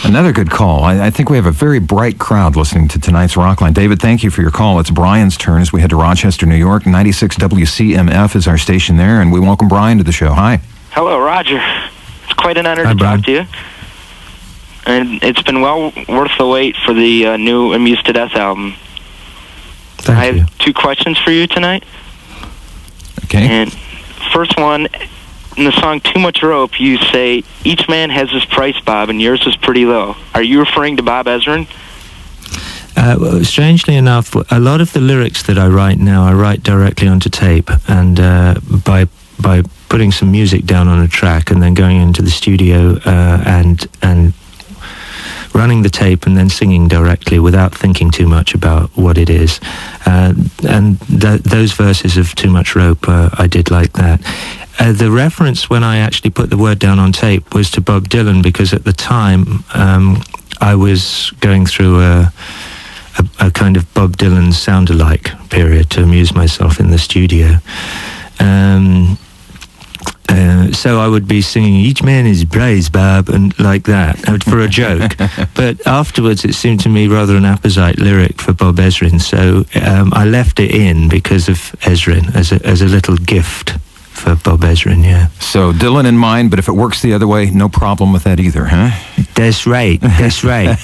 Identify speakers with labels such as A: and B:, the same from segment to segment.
A: Another good call. I think we have a very bright crowd listening to tonight's Rockline. David, thank you for your call. It's Brian's turn as we head to Rochester, New York. 96 WCMF is our station there, and we welcome Brian to the show. Hi.
B: Hello, Roger. It's quite an honor to talk to you. And it's been well worth the wait for the new Amused to Death album.
C: Thank you.
B: I have two questions for you tonight.
A: Okay.
B: And first one, in the song Too Much Rope, you say, each man has his price, Bob, and yours is pretty low. Are you referring to Bob Ezrin?
C: Well, strangely enough, a lot of the lyrics that I write now, I write directly onto tape, and by putting some music down on a track and then going into the studio and running the tape and then singing directly without thinking too much about what it is. Those verses of Too Much Rope, I did like that. The reference when I actually put the word down on tape was to Bob Dylan, because at the time I was going through a kind of Bob Dylan sound-alike period to amuse myself in the studio. So I would be singing, each man is praise, Bob, and like that, for a joke. But afterwards it seemed to me rather an apposite lyric for Bob Ezrin, so I left it in because of Ezrin, as a little gift for Bob Ezrin, yeah.
A: So Dylan in mind, but if it works the other way, no problem with that either, huh?
C: That's right, that's right.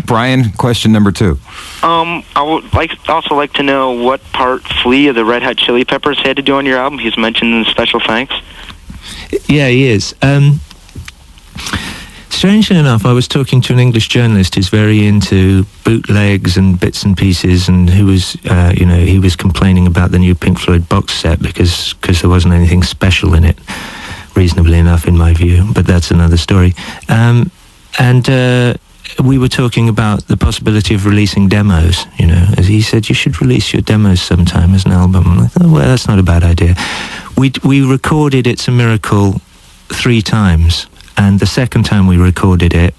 A: Brian, question number 2.
B: I would also like to know what part Flea of the Red Hot Chili Peppers had to do on your album. He's mentioned in Special Thanks.
C: Yeah, he is. Strangely enough, I was talking to an English journalist who's very into bootlegs and bits and pieces, and who was, he was complaining about the new Pink Floyd box set because there wasn't anything special in it, reasonably enough in my view, but that's another story. We were talking about the possibility of releasing demos, as he said, you should release your demos sometime as an album. And I thought, well, that's not a bad idea. We recorded It's a Miracle 3 times, and the second time we recorded it,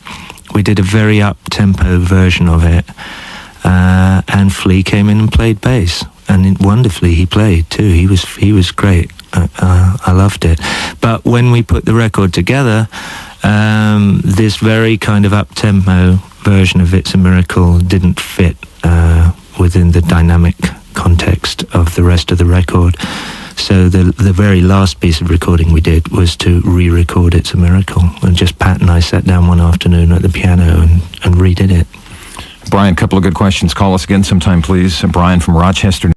C: we did a very up-tempo version of it, and Flea came in and played bass, and wonderfully he played too. He was great. I loved it. But when we put the record together, this very kind of up-tempo version of It's a Miracle didn't fit within the dynamic context of the rest of the record. So the very last piece of recording we did was to re-record It's a Miracle. And just Pat and I sat down one afternoon at the piano and redid it.
A: Brian, a couple of good questions. Call us again sometime, please. Brian from Rochester.